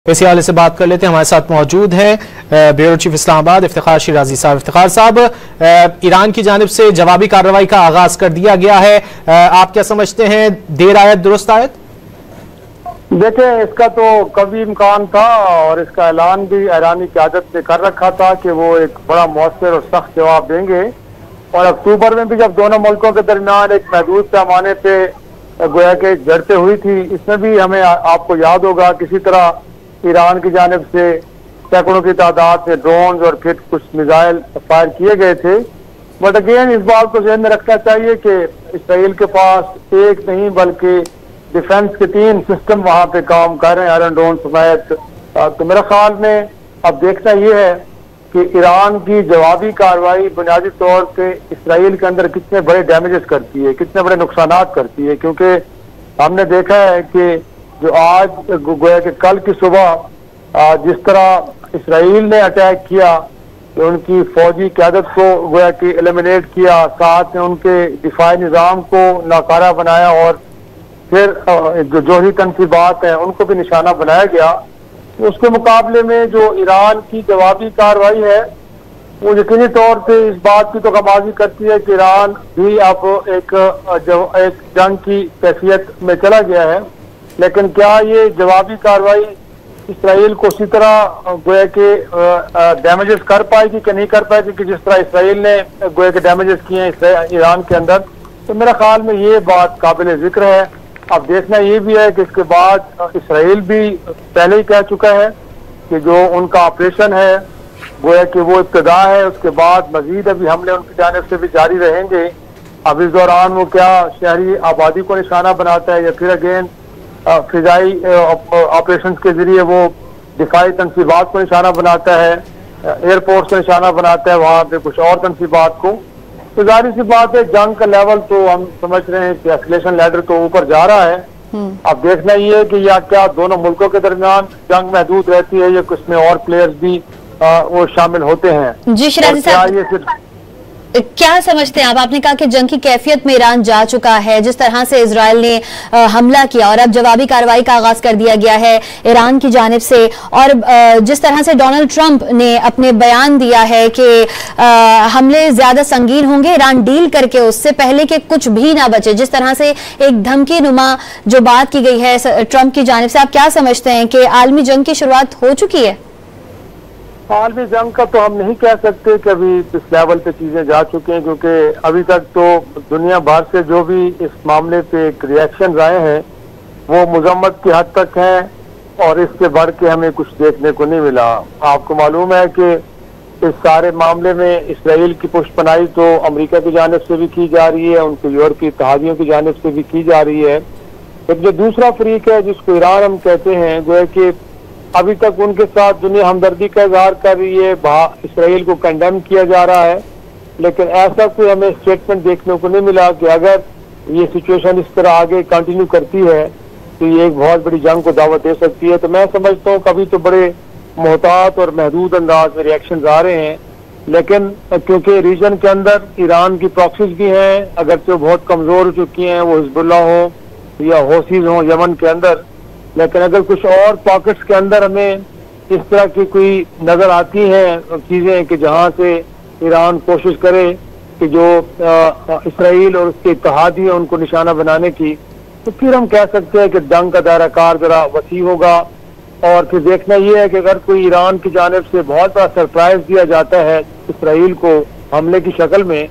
इसी हवाले से बात कर लेते हैं। हमारे साथ मौजूद हैं ब्यूरो चीफ इस्लामाबाद इफ्तिखार शिराजी साहब। इफ्तिखार साहब, ईरान की जानिब से जवाबी कार्रवाई का आगाज कर दिया गया है, आप क्या समझते हैं, देर आयत दुरुस्त आयत? देखें, इसका तो कभी इम्कान था और इसका ऐलान भी ईरानी क़यादत ने कर रखा था कि वो एक बड़ा मौसर और सख्त जवाब देंगे। और अक्टूबर में भी जब दोनों मुल्कों के दरमियान एक महदूद पैमाने पे गोया के झड़पें हुई थी, इसमें भी हमें आपको याद होगा किसी तरह ईरान की जानिब से सैकड़ों की तादाद में ड्रोन और फिर कुछ मिसाइल फायर किए गए थे। बट अगेन इस बात को ज़हन में रखना चाहिए कि इसराइल के पास एक नहीं बल्कि डिफेंस के 3 सिस्टम वहाँ पे काम कर रहे हैं, आयरन डोम समेत। तो मेरे ख्याल में अब देखना ये है कि ईरान की जवाबी कार्रवाई बुनियादी तौर पे इसराइल के अंदर कितने बड़े डैमेजेस करती है, कितने बड़े नुकसानात करती है। क्योंकि हमने देखा है कि जो आज गोया कि कल की सुबह जिस तरह इसराइल ने अटैक किया, कि उनकी फौजी क़यादत को गोया कि एलिमिनेट किया, साथ में उनके दिफाई निज़ाम को नाकारा बनाया और फिर जो जोहरी तनसीबात हैं उनको भी निशाना बनाया गया। तो उसके मुकाबले में जो ईरान की जवाबी कार्रवाई है वो यकीनी तौर पे इस बात की तो गमाजी करती है कि ईरान भी अब एक जंग की कैफियत में चला गया है। लेकिन क्या ये जवाबी कार्रवाई इसराइल को उसी तरह गोया के डैमेजेस कर पाएगी कि नहीं कर पाएगी कि जिस तरह इसराइल ने गोया के डैमेजेस किए हैं ईरान के अंदर? तो मेरे ख्याल में ये बात काबिल जिक्र है। अब देखना ये भी है कि इसके बाद इसराइल भी पहले ही कह चुका है कि जो उनका ऑपरेशन है गोया कि वो इब्तिदा है, उसके बाद मजीद अभी हमले उनकी जानिब से भी जारी रहेंगे। अब इस दौरान वो क्या शहरी आबादी को निशाना बनाता है या फिर अगेन फिजाई ऑपरेशन के जरिए वो दिफाई तनसीबात को निशाना बनाता है, एयरपोर्ट को निशाना बनाता है, वहाँ पे कुछ और तनसीबात को। तो जाहिर सी बात है जंग का लेवल तो हम समझ रहे हैं कि एस्केलेशन लैडर तो ऊपर जा रहा है। अब देखना ये है कि या क्या दोनों मुल्कों के दरमियान जंग महदूद रहती है या उसमें और प्लेयर्स भी वो शामिल होते हैं। जी शिराजी साहब, क्या समझते हैं आप? आपने कहा कि जंग की कैफियत में ईरान जा चुका है, जिस तरह से इजराइल ने हमला किया और अब जवाबी कार्रवाई का आगाज कर दिया गया है ईरान की जानिब से, और जिस तरह से डोनाल्ड ट्रंप ने अपने बयान दिया है कि हमले ज्यादा संगीन होंगे, ईरान डील करके उससे पहले कि कुछ भी ना बचे, जिस तरह से एक धमकी नुमा जो बात की गई है ट्रंप की जानिब से, आप क्या समझते हैं कि आलमी जंग की शुरुआत हो चुकी है? आलमी जंग का तो हम नहीं कह सकते कि अभी इस लेवल पे चीजें जा चुकी हैं, क्योंकि अभी तक तो दुनिया भर से जो भी इस मामले पे एक रिएक्शन आए हैं वो मजम्मत की हद तक हैं और इससे बढ़ के हमें कुछ देखने को नहीं मिला। आपको मालूम है कि इस सारे मामले में इसराइल की पुष्टपनाही तो अमेरिका की जानिब से भी की जा रही है, उनके यूरोपीय इत्तेहादियों की जानिब से भी की जा रही है। तो जो दूसरा फरीक है जिसको ईरान हम कहते हैं, जो है कि अभी तक उनके साथ दुनिया हमदर्दी का इजहार कर रही है, इसराइल को कंडेम किया जा रहा है, लेकिन ऐसा कोई हमें स्टेटमेंट देखने को नहीं मिला कि अगर ये सिचुएशन इस तरह आगे कंटिन्यू करती है तो ये एक बहुत बड़ी जंग को दावत दे सकती है। तो मैं समझता हूँ कभी तो बड़े मोहतात और महदूद अंदाज में रिएक्शन आ रहे हैं, लेकिन क्योंकि रीजन के अंदर ईरान की प्रॉक्सीज भी हैं, अगर तो बहुत कमजोर हो चुकी हैं, वो हिजबुल्लाह हो या हौसीज हो यमन के अंदर, लेकिन अगर कुछ और पॉकेट्स के अंदर हमें इस तरह की कोई नजर आती हैं चीजें कि जहां से ईरान कोशिश करे कि जो इसराइल और उसके इत्तेहादी हैं उनको निशाना बनाने की, तो फिर हम कह सकते हैं कि जंग का दायरा कार जरा वसी होगा। और फिर देखना यह है कि अगर कोई ईरान की जानिब से बहुत बड़ा सरप्राइज दिया जाता है इसराइल को हमले की शक्ल में,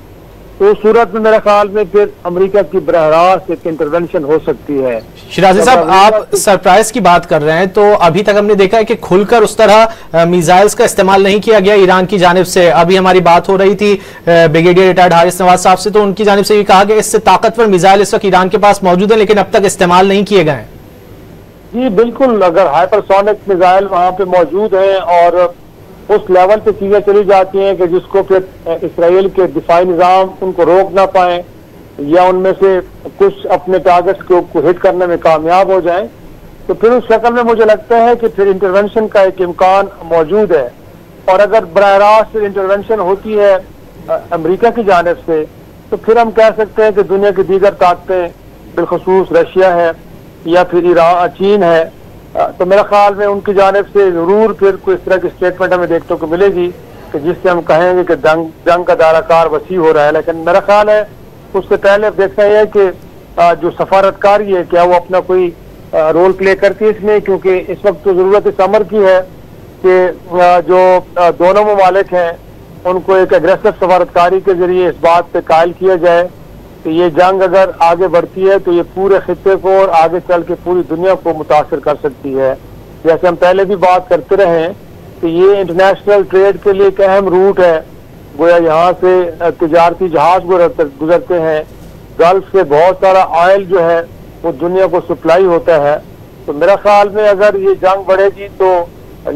तो सूरत में मेरे ख्याल में फिर अमेरिका की बरहरास्त एक इंटरवेंशन हो सकती है। शिराजी साहब, आप सरप्राइज की बात कर रहे हैं, तो अभी तक हमने देखा है कि खुलकर उस तरह मिसाइल्स का इस्तेमाल नहीं किया गया ईरान की जानिब से। अभी हमारी बात हो रही थी ब्रिगेडियर रिटायर्ड हारिस नवाज साहब से, तो उनकी जानिब से ये कहा कि इससे ताकतवर मिसाइल इस वक्त ईरान के पास मौजूद है लेकिन अब तक इस्तेमाल नहीं किए गए। जी बिल्कुल, अगर हाइपरसोनिक मिसाइल वहाँ पे मौजूद है और उस लेवल पे चीजें चली जाती हैं कि जिसको फिर इसराइल के दिफाई निज़ाम उनको रोक ना पाए या उनमें से कुछ अपने टारगेट्स को हिट करने में कामयाब हो जाएं, तो फिर उस शक्ल में मुझे लगता है कि फिर इंटरवेंशन का एक इम्कान मौजूद है। और अगर बराह रास्त इंटरवेंशन होती है अमेरिका की जानिब से, तो फिर हम कह सकते हैं कि दुनिया की दीगर ताकतें बिलखसूस रशिया है या फिर ईरान चीन है, तो मेरा ख्याल में उनकी जानिब से जरूर फिर कोई इस तरह की स्टेटमेंट हमें देखने को मिलेगी कि जिससे हम कहेंगे कि जंग का दायराकार वसी हो रहा है। लेकिन मेरा ख्याल है उससे पहले देखना यह है कि जो सफारतकारी है क्या वो अपना कोई रोल प्ले करती है इसमें, क्योंकि इस वक्त तो जरूरत इस अमर की है कि जो दोनों ममालिक हैं उनको एक एग्रेसिव सफारतकारी के जरिए इस बात पे कायल किया जाए कि ये जंग अगर आगे बढ़ती है तो ये पूरे खित्ते को और आगे चल के पूरी दुनिया को मुतासर कर सकती है। जैसे हम पहले भी बात करते रहे कि ये इंटरनेशनल ट्रेड के लिए एक अहम रूट है, गोया यहाँ से तिजारती जहाज गुजरते हैं, गल्फ से बहुत सारा ऑयल जो है वो दुनिया को सप्लाई होता है। तो मेरा ख्याल में अगर ये जंग बढ़ेगी तो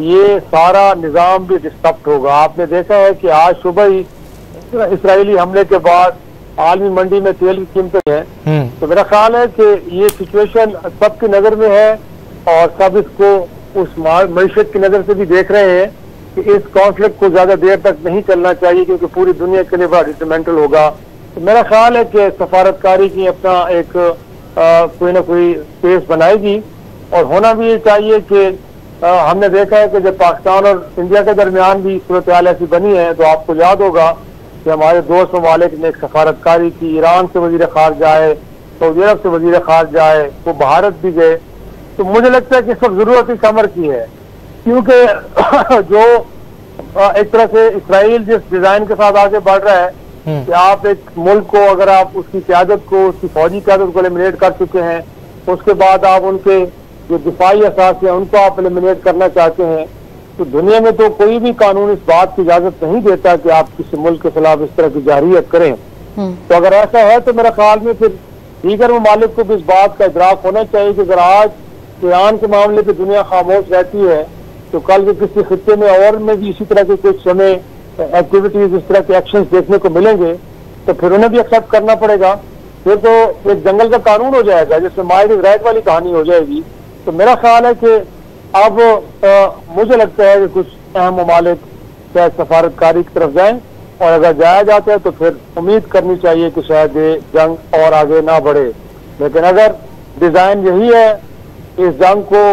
ये सारा निज़ाम भी डिस्टर्ब होगा। आपने देखा है कि आज सुबह ही इसराइली हमले के बाद आलमी मंडी में तेल की कीमतें हैं। तो मेरा ख्याल है कि ये सिचुएशन सबकी नजर में है और सब इसको उस मईशत की नजर से भी देख रहे हैं कि इस कॉन्फ्लिक्ट को ज्यादा देर तक नहीं चलना चाहिए क्योंकि पूरी दुनिया के लिए बड़ा डिट्रीमेंटल होगा। तो मेरा ख्याल है कि सफारतकारी की अपना एक कोई ना कोई स्पेस बनाएगी और होना भी ये चाहिए कि हमने देखा है कि जब पाकिस्तान और इंडिया के दरमियान भी सूरत हाल ऐसी बनी है तो आपको याद होगा कि हमारे दोस्त ममालिक ने एक सफारतकारी की, ईरान से वजीर खारजा आए, सऊदी अरब से वजीर खारजा आए, वो भारत भी गए। तो मुझे लगता है कि इस वक्त जरूरत इस अमर की है क्योंकि जो एक तरह से इसराइल जिस डिजाइन के साथ आगे बढ़ रहा है कि आप एक मुल्क को अगर आप उसकी क्यादत को, उसकी फौजी क्यादत को एलिमिनेट कर चुके हैं, उसके बाद आप उनके जो दिफाई असास है उनको आप एलिमिनेट करना चाहते हैं, तो दुनिया में तो कोई भी कानून इस बात की इजाजत नहीं देता कि आप किसी मुल्क के खिलाफ इस तरह की जारियत करें। तो अगर ऐसा है तो मेरे ख्याल में फिर दीगर ममालिक को भी इस बात का इदराक होना चाहिए कि अगर आज ईरान के मामले पे दुनिया खामोश रहती है तो कल के किसी खित्ते में और में भी इसी तरह के कुछ हमें एक्टिविटीज, इस तरह के एक्शंस देखने को मिलेंगे तो फिर उन्हें भी एक्सेप्ट करना पड़ेगा। फिर तो एक जंगल का कानून हो जाएगा जिसमें माइड इज राइट वाली कहानी हो जाएगी। तो मेरा ख्याल है कि अब मुझे लगता है कि कुछ अहम ममालिक शायद सफारतकारी की तरफ जाएं और अगर जाया जाता है तो फिर उम्मीद करनी चाहिए कि शायद ये जंग और आगे ना बढ़े। लेकिन अगर डिजाइन यही है इस जंग को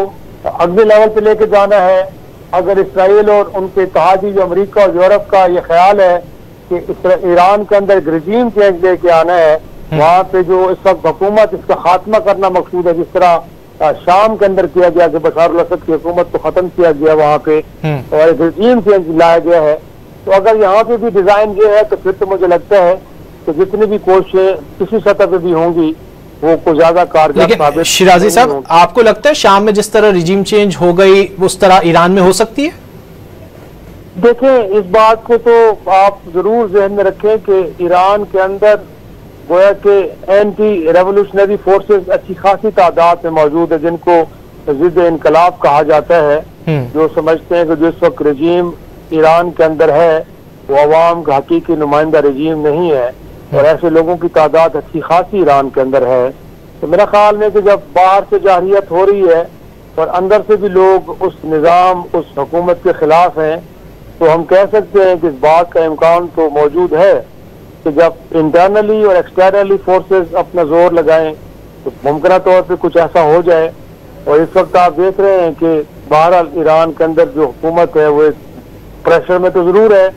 अगले लेवल पे लेके जाना है, अगर इसराइल और उनके इत्तेहादी जो अमेरिका और यूरोप का ये ख्याल है कि ईरान के अंदर एक रजीम चेंज लेके आना है, वहाँ पे जो इस वक्त हुकूमत इसका खात्मा करना मकसूद है, जिस तरह शाम के अंदर किया गया कि बशर अल-असद की हुकूमत को खत्म किया गया वहाँ पे और एक रजीम चेंज लाया गया है, तो अगर यहाँ पे भी डिजाइन ये है तो फिर तो मुझे लगता है कि जितनी भी कोशिशें किसी सतह पे भी होंगी वो को ज्यादा कारगर साबित। शिराजी साहब, आपको लगता है शाम में जिस तरह रिजीम चेंज हो गई उस तरह ईरान में हो सकती है? देखें, इस बात को तो आप जरूर जहन में रखें कि ईरान के अंदर गोया के एंटी रेवोल्यूशनरी फोर्सेस अच्छी खासी तादाद में मौजूद है जिनको जिद इनकलाब कहा जाता है, जो समझते हैं कि जिस वक्त रजीम ईरान के अंदर है वो अवाम का हकीकी नुमाइंदा रजीम नहीं है और ऐसे लोगों की तादाद अच्छी खासी ईरान के अंदर है। तो मेरा ख्याल में कि जब बाहर से जाहिरियत हो रही है और अंदर से भी लोग उस निज़ाम, उस हुकूमत के खिलाफ हैं, तो हम कह सकते हैं कि इस बात का इम्कान तो मौजूद है कि जब इंटरनली और एक्सटर्नली फोर्सेस अपना जोर लगाएं तो मुमकिन तौर पे कुछ ऐसा हो जाए। और इस वक्त आप देख रहे हैं कि बहरहाल ईरान के अंदर जो हुकूमत है वो प्रेशर में तो जरूर है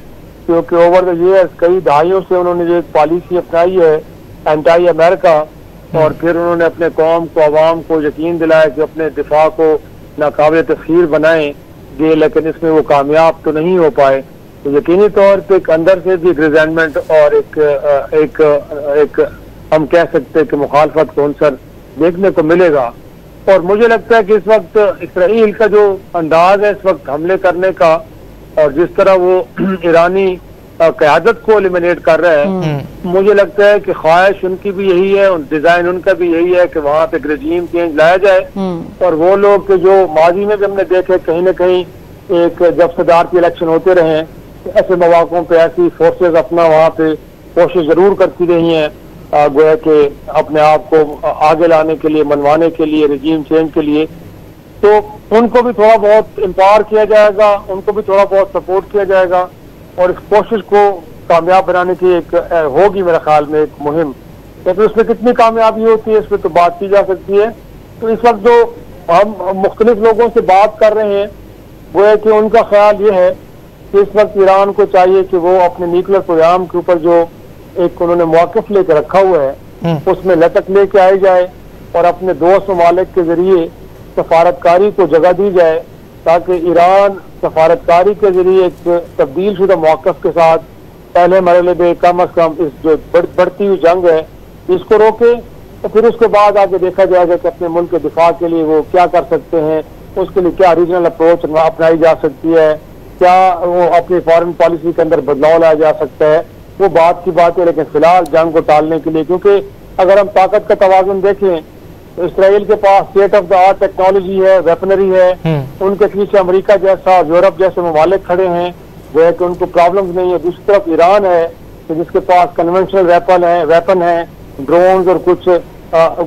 क्योंकि ओवर द ईयर्स कई दहाइयों से उन्होंने जो एक पॉलिसी अपनाई है एंटी अमेरिका, और फिर उन्होंने अपने कौम को, अवाम को यकीन दिलाया कि अपने दिफा को नाकाबिल तस्खीर बनाएंगे, लेकिन इसमें वो कामयाब तो नहीं हो पाए। तो यकीनी तौर पे एक अंदर से भी रिजेंटमेंट और एक हम कह सकते हैं कि मुखालफत का अंसर देखने को मिलेगा। और मुझे लगता है कि इस वक्त इसराइल का जो अंदाज है इस वक्त हमले करने का और जिस तरह वो ईरानी क़यादत को एलिमिनेट कर रहा है, मुझे लगता है कि ख्वाहिश उनकी भी यही है और डिजाइन उनका भी यही है कि वहाँ पे रजीम चेंज लाया जाए। और वो लोग के जो माजी में भी हमने देखे कहीं ना कहीं एक जब सदारती इलेक्शन होते रहे ऐसे मौकों पे ऐसी फोर्सेज अपना वहाँ पे कोशिश जरूर करती रही हैं गोया के अपने आप को आगे लाने के लिए, मनवाने के लिए, रजीम चेंज के लिए। तो उनको भी थोड़ा बहुत एम्पावर किया जाएगा, उनको भी थोड़ा बहुत सपोर्ट किया जाएगा और इस कोशिश को कामयाब बनाने की एक होगी मेरे ख्याल में एक मुहिम। लेकिन उसमें कितनी कामयाबी होती है इस पर तो बात की जा सकती है। तो इस वक्त जो हम मुख्तलिफ लोगों से बात कर रहे हैं, वो है कि उनका ख्याल ये है कि इस वक्त ईरान को चाहिए कि वो अपने न्यूक्लियर प्रोग्राम के ऊपर जो एक उन्होंने मौक़िफ़ लेकर रखा हुआ है उसमें लचक लेके आई जाए और अपने दोस्त ममालिक के जरिए सफारतकारी को जगह दी जाए, ताकि ईरान सफारतकारी के जरिए एक तब्दील शुदा मौक़िफ़ के साथ पहले मरहले में कम अज़ कम इस जो बढ़ती हुई जंग है इसको रोके, तो फिर उसके बाद आगे देखा जाएगा कि अपने मुल्क के दिफा के लिए वो क्या कर सकते हैं, उसके लिए क्या रीजनल अप्रोच अपनाई जा सकती है, क्या वो अपनी फॉरेन पॉलिसी के अंदर बदलाव लाया जा सकता है, वो बात की बात है। लेकिन फिलहाल जंग को टालने के लिए, क्योंकि अगर हम ताकत का तवाज़ुन देखें तो इसराइल के पास state of the art technology है, वेपनरी है, उनके पीछे अमेरिका जैसा यूरोप जैसे ममालिक खड़े हैं, वो है कि उनको प्रॉब्लम्स नहीं है। दूसरी तरफ ईरान है कि जिसके पास कन्वेंशनल वेपन है, ड्रोन्स और कुछ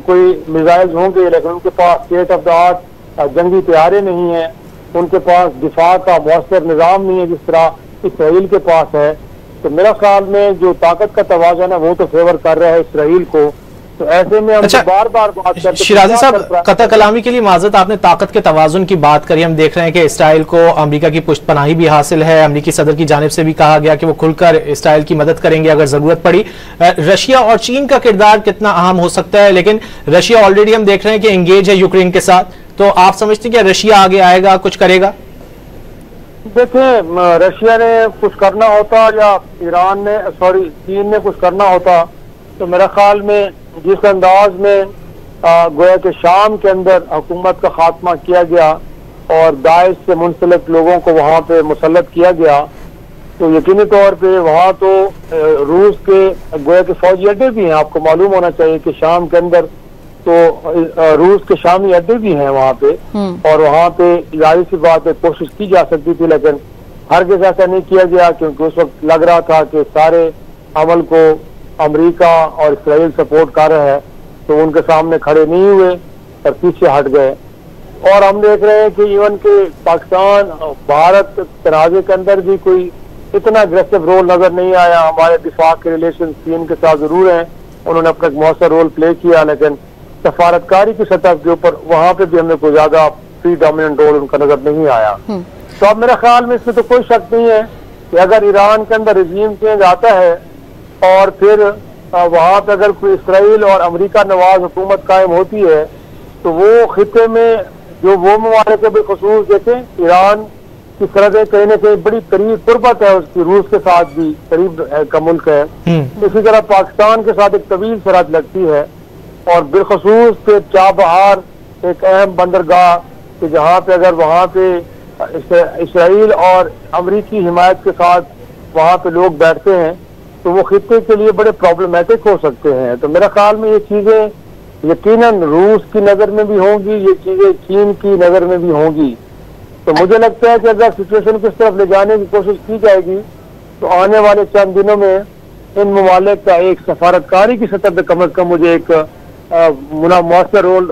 कोई मिसाइल्स होंगे, लेकिन उनके पास स्टेट ऑफ द आर्ट जंगी तैयारे नहीं है, उनके पास दिफा का मौसर निज़ाम नहीं है जिस तरह इसराइल के पास है। तो मेरा ख्याल में जो ताकत का तवाज़ुन है वो तो फेवर कर रहा है इसराइल को। तो ऐसे में हम बार बार बात करते हैं। शिराजी साहब, कतर कलामी के लिए माजरत, आपने ताकत के तवाज़ुन की बात करी। हम देख रहे हैं कि इसराइल को अमेरिका की पुष्टपनाही भी हासिल है। अमेरिकी सदर की जानिब से भी कहा गया कि वो खुलकर इसराइल की मदद करेंगे अगर जरूरत पड़ी। रशिया और चीन का किरदार कितना अहम हो सकता है, लेकिन रशिया ऑलरेडी हम देख रहे हैं कि एंगेज है यूक्रेन के साथ, तो आप समझते हैं कि रशिया आगे आएगा, कुछ करेगा? देखें, रशिया ने कुछ करना होता या चीन ने कुछ करना होता तो मेरा ख्याल में जिस अंदाज में गोया के शाम के अंदर हुकूमत का खात्मा किया गया और दाइश से मुंसलिक लोगों को वहाँ पे मुसल्लत किया गया, तो यकीनी तौर पे वहाँ तो रूस के गोया के फौजी अड्डे भी हैं। आपको मालूम होना चाहिए कि शाम के अंदर तो रूस के शामी अड्डे भी हैं वहाँ पे, और वहाँ पे जाहिर सी बात है कोशिश की जा सकती थी, लेकिन हरगिज़ ऐसा नहीं किया गया, क्योंकि उस वक्त लग रहा था कि सारे अमल को अमेरिका और इसराइल सपोर्ट कर रहा है, तो उनके सामने खड़े नहीं हुए और पीछे हट गए। और हम देख रहे हैं कि इवन के पाकिस्तान भारत तनाज़े के अंदर भी कोई इतना अग्रेसिव रोल नजर नहीं आया। हमारे दिफा के रिलेशन चीन के साथ जरूर हैं, उन्होंने अपना एक मौसर रोल प्ले किया, लेकिन सफारतकारी की सतह के ऊपर वहाँ पे भी हमें कोई ज्यादा प्री डोमिनेंट रोल उनका नजर नहीं आया। तो अब मेरे ख्याल में इसमें तो कोई शक नहीं है कि अगर ईरान के अंदर रिजीम चेंज आता है और फिर वहाँ पे अगर कोई इसराइल और अमेरिका नवाज हुकूमत कायम होती है, तो वो खिते में जो वो ममालिक के बिलखुसूस देखें ईरान की सरहदें कहीं ना कहीं बड़ी करीब कुर्बत है उसकी, रूस के साथ भी करीब का मुल्क है। इसी तरह पाकिस्तान के साथ एक तवील सरहद लगती है और बिलखुसूस के चाबहार एक अहम बंदरगाह कि जहाँ पे अगर वहाँ पे इसराइल और अमरीकी हिमायत के साथ वहाँ पे लोग बैठते हैं तो वो खित्ते के लिए बड़े प्रॉब्लमेटिक हो सकते हैं। तो मेरा ख्याल में ये चीजें यकीनन रूस की नजर में भी होंगी, ये चीजें चीन की नजर में भी होंगी। तो मुझे लगता है कि अगर सिचुएशन किस तरफ ले जाने की कोशिश की जाएगी तो आने वाले चंद दिनों में इन ममालिक का एक सफारतकारी की सतह पे कम अज कम मुझे एक मुनासिब रोल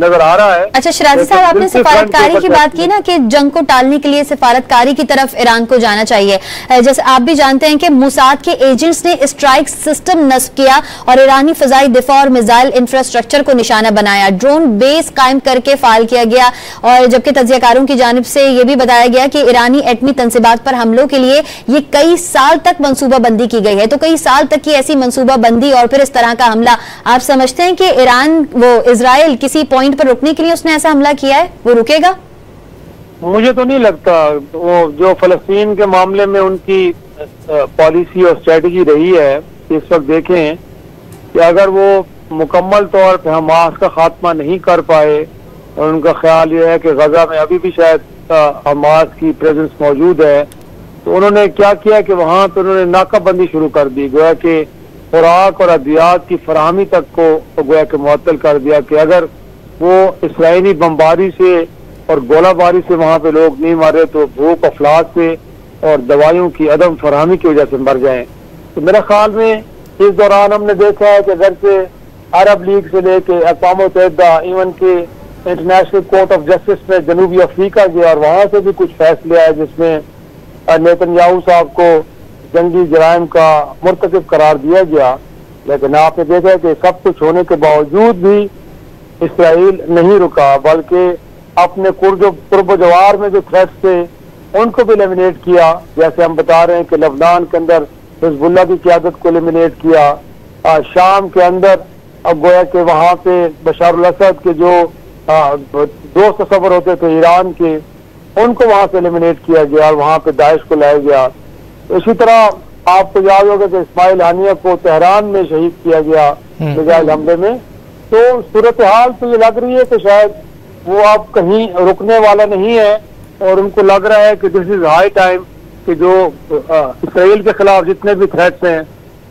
नजर आ रहा है। अच्छा शिराजी साहब, आपने सिफारतकारी की बात की ना कि जंग को टालने के लिए सिफारतकारी की तरफ ईरान को जाना चाहिए। जैसे आप भी जानते हैं कि मुसाद के एजेंट्स ने स्ट्राइक सिस्टम नस्ब किया और ईरानी फजाई दिफा और मिसाइल इंफ्रास्ट्रक्चर को निशाना बनाया, ड्रोन बेस कायम करके फाल किया गया, और जबकि तज्जियाकारों की जानिब से यह भी बताया गया कि ईरानी एटमी तंसीबात पर हमलों के लिए ये कई साल तक मनसूबाबंदी की गई है। तो कई साल तक की ऐसी मनसूबाबंदी और फिर इस तरह का हमला, आप समझते हैं कि ईरान वो इजराइल किसी पॉइंट पर रुकने के लिए उसने ऐसा हमला किया है, वो रुकेगा? मुझे तो नहीं लगता। वो जो फलस्तीन के मामले में उनकी पॉलिसी और स्ट्रेटजी रही है, इस वक्त देखें कि अगर वो मुकम्मल तौर पे हमास का खात्मा नहीं कर पाए और उनका ख्याल ये है कि गजा में अभी भी शायद हमास की प्रेजेंस मौजूद है, तो उन्होंने क्या किया कि वहां पर उन्होंने नाकाबंदी शुरू कर दी, गोया कि खुराक और अद्वियात की फराहमी तक को गोया के मुअत्तल कर दिया कि अगर वो इसराइली बमबारी से और गोलाबारी से वहाँ पे लोग नहीं मारे तो भूख अफलास से और दवाइयों की अदम फराहमी की वजह से मर जाएं। तो मेरे ख्याल में इस दौरान हमने देखा है कि अगर से अरब लीग से लेके अक़वाम मुत्तहिदा इवन के इंटरनेशनल कोर्ट ऑफ जस्टिस में जनूबी अफ्रीका गया और वहाँ से भी कुछ फैसले आए जिसमें नेतन्याहू साहब को जंगी जराइम का मुर्तकिब करार दिया गया, लेकिन आपने देखा कि सब कुछ होने के बावजूद भी इसराइल नहीं रुका, बल्कि अपने कुर्ब जवार में जो थ्रेट्स थे उनको भी एलिमिनेट किया। जैसे हम बता रहे हैं कि लबनान के अंदर हिजबुल्लाह की क़यादत को एलिमिनेट किया, शाम के अंदर अब गोया कि वहाँ पे बशार अल असद के जो दोस्त तस्वर होते थे ईरान के, उनको वहाँ से एलिमिनेट किया गया और वहाँ पे दाइश को लाया गया। इसी तरह आपको याद होगा कि इस्माइल हानिया को तेहरान में शहीद किया गया मिसाइल हमले में। तो सूरत हाल तो ये लग रही है कि शायद वो अब कहीं रुकने वाला नहीं है और उनको लग रहा है कि दिस इज हाई टाइम कि जो इसराइल के खिलाफ जितने भी थ्रेट्स हैं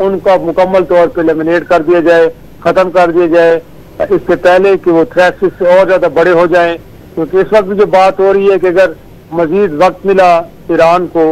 उनको मुकम्मल तौर पर एलिमिनेट कर दिया जाए, खत्म कर दिया जाए, इससे पहले कि वो थ्रेट्स इससे और ज्यादा बड़े हो जाएं। क्योंकि इस वक्त भी जो बात हो रही है कि अगर मजीद वक्त मिला ईरान को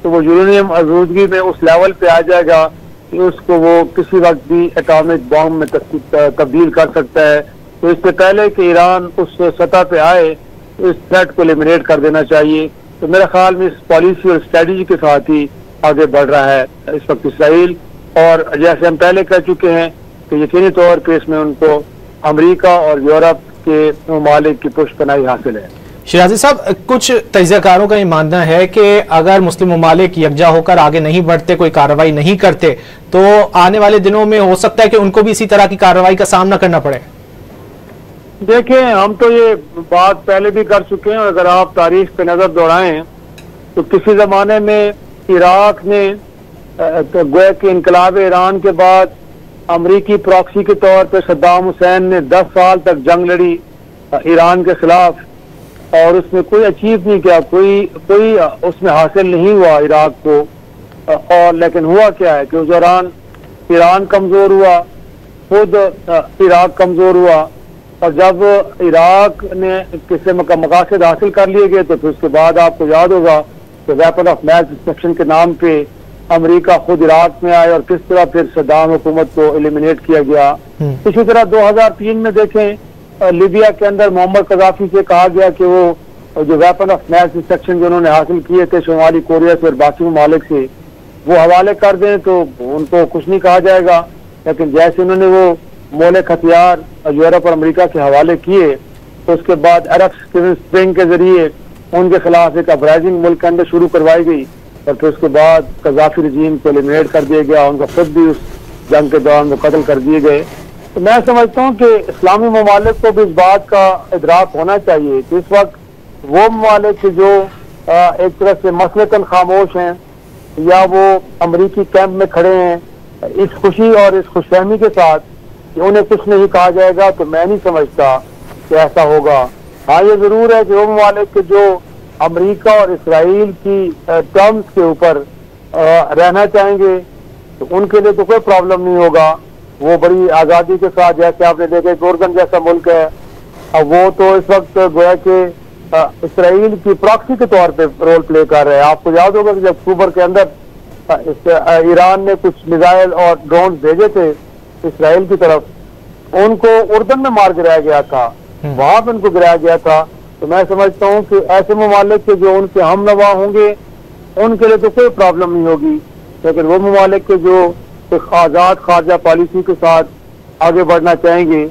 तो वो यूरेनियम आलूदगी में उस लेवल पे आ जाएगा कि उसको वो किसी वक्त भी एटॉमिक बॉम्ब में तब्दील कर सकता है। तो इससे पहले कि ईरान उस सतह पे आए इस थ्रेट को एलिमिनेट कर देना चाहिए। तो मेरे ख्याल में इस पॉलिसी और स्ट्रेटजी के साथ ही आगे बढ़ रहा है इस वक्त इसराइल। और जैसे हम पहले कह चुके हैं कि यकीनी तौर पर इसमें उनको अमेरिका और यूरोप के ममालिक की पुष्टपनाही हासिल है। शिराजी साहब, कुछ तज्ज़ियाकारों का ये मानना है कि अगर मुस्लिम ममालिक यकजा होकर आगे नहीं बढ़ते, कोई कार्रवाई नहीं करते, तो आने वाले दिनों में हो सकता है कि उनको भी इसी तरह की कार्रवाई का सामना करना पड़े। देखें, हम तो ये बात पहले भी कर चुके हैं और अगर आप तारीख पे नजर दौड़ाएं तो किसी जमाने में इराक ने गोया कि इनकलाब ईरान के बाद अमरीकी प्रॉक्सी के तौर पे सद्दाम हुसैन ने 10 साल तक जंग लड़ी ईरान के खिलाफ और उसमें कोई अचीव नहीं किया, कोई उसमें हासिल नहीं हुआ इराक को। और लेकिन हुआ क्या है कि उस दौरान ईरान कमजोर हुआ, खुद इराक कमजोर हुआ और जब इराक ने किसी मकासद हासिल कर लिए गए तो फिर उसके बाद आपको याद होगा कि वेपन ऑफ मैस डिस्ट्रक्शन के नाम पे अमेरिका खुद इराक में आए और किस तरह फिर सद्दाम हुकूमत को एलिमिनेट किया गया। इसी तरह 2003 में देखें लीबिया के अंदर मोहम्मद कजाफी से कहा गया कि वो जो वेपन ऑफ मैस डिस्ट्रक्शन जो उन्होंने हासिल किए थे शुमाली कोरिया से और बाकी ममालिक से वो हवाले कर दें तो उनको कुछ नहीं कहा जाएगा। लेकिन जैसे उन्होंने वो मौलिक हथियार यूरोप और अमेरिका के हवाले किए तो उसके बाद अरब स्प्रिंग के जरिए उनके खिलाफ एक अपराइजिंग मुल्क के अंदर शुरू करवाई गई और फिर उसके बाद कजाफी रजीम को एलिमिनेट कर दिया गया, उनका खुद भी उस जंग के दौरान वो कत्ल कर दिए गए। तो मैं समझता हूँ कि इस्लामी ममालिक को भी इस बात का इदराक होना चाहिए कि इस वक्त वो ममालिक जो एक तरह से मसलतन खामोश हैं या वो अमरीकी कैंप में खड़े हैं इस खुशी और इस खुशफहमी के साथ कि उन्हें कुछ नहीं कहा जाएगा, तो मैं नहीं समझता कि ऐसा होगा। हाँ, ये जरूर है कि वो ममालिक के जो अमेरिका और इसराइल की टर्म्स के ऊपर रहना चाहेंगे तो उनके लिए तो कोई प्रॉब्लम नहीं होगा। वो बड़ी आज़ादी के साथ, जैसे आपने देखा जॉर्डन जैसा मुल्क है, अब वो तो इस वक्त गोया के इसराइल की प्रॉक्सी के तौर पे रोल प्ले कर रहे हैं। आपको याद होगा कि जब अक्टूबर के अंदर ईरान ने कुछ मिसाइल और ड्रोन भेजे थे इसराइल की तरफ, उनको उर्दन में मार गिराया गया था, वहां पर उनको गिराया गया था। तो मैं समझता हूँ कि ऐसे ममालिक के जो उनके हम नवा होंगे उनके लिए तो कोई प्रॉब्लम नहीं होगी, लेकिन वो ममालिक के जो आज़ाद खारजा पॉलिसी के साथ आगे बढ़ना चाहेंगे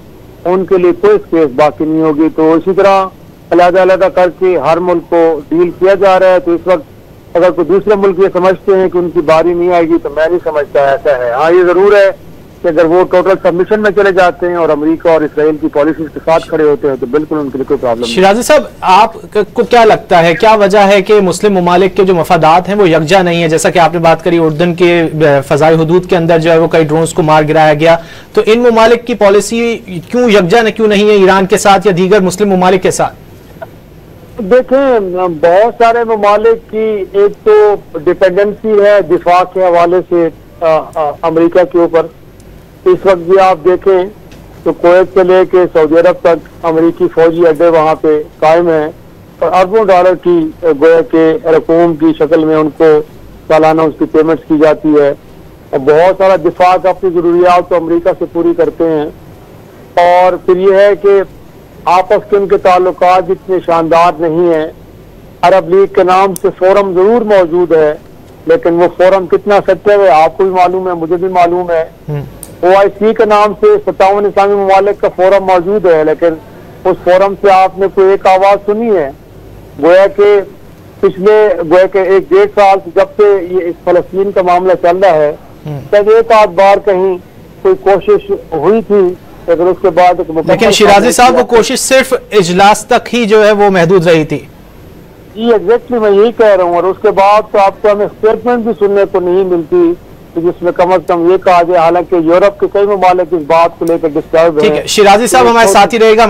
उनके लिए कोई स्पेस बाकी नहीं होगी। तो इसी तरह अलग-अलग करके हर मुल्क को डील किया जा रहा है। तो इस वक्त अगर कोई दूसरे मुल्क ये समझते हैं कि उनकी बारी नहीं आएगी तो मैं नहीं समझता ऐसा है। हाँ, ये जरूर है कि अगर वो टोटल सबमिशन में चले जाते हैं और अमेरिका और इसराइल की पॉलिसीज के साथ खड़े होते हैं तो बिल्कुल उनके लिए कोई प्रॉब्लम नहीं। शिराजी साहब, आपको क्या लगता है, क्या वजह है कि मुस्लिम ममालिक के जो मफादात हैं वो यकजा नहीं है? जैसा कि आपने बात करी उर्दन के फजाई हुदूद के अंदर जो है वो कई ड्रोन्स को मार गिराया गया, तो इन ममालिक की पॉलिसी क्यों यकजा क्यों नहीं है ईरान के साथ या दीगर मुस्लिम ममालिक के साथ? देखें, बहुत सारे ममालिक की एक तो डिपेंडेंसी है दिफा के हवाले से अमेरिका के ऊपर। इस वक्त भी आप देखें तो कुवैत से लेके सऊदी अरब तक अमेरिकी फौजी अड्डे वहाँ पे कायम हैं और अरबों डॉलर की गोया के रकूम की शक्ल में उनको सालाना उसकी पेमेंट्स की जाती है और बहुत सारा दिफा का अपनी जरूरियात तो अमेरिका से पूरी करते हैं। और फिर ये है कि आपस के उनके ताल्लुकात इतने शानदार नहीं है। अरब लीग के नाम से फोरम जरूर मौजूद है, लेकिन वो फोरम कितना सच्चा है आपको भी मालूम है, मुझे भी मालूम है। OIC के नाम से 57 इस्लामी ममालिक का फोरम मौजूद है, लेकिन उस फोरम से आपने कोई एक आवाज सुनी है? गोया के पिछले एक 1.5 साल से जब से ये इस फलस्तीन का मामला चल रहा है, तब एक आध बार कहीं कोई कोशिश हुई थी, लेकिन उसके बाद लेकिन शिराजी साहब वो कोशिश सिर्फ इजलास तक ही जो है वो महदूद रही थी। जी एग्जैक्टली, मैं यही कह रहा हूँ। और उसके बाद तो आपको हमें स्टेटमेंट भी सुनने को नहीं मिलती कि जिसमें कम से कम ये कहा जाए, हालांकि यूरोप के कई ममालिक इस बात को लेकर डिस्टर्ब है। ठीक है, शिराजी साहब हमारे साथ ही रहेगा।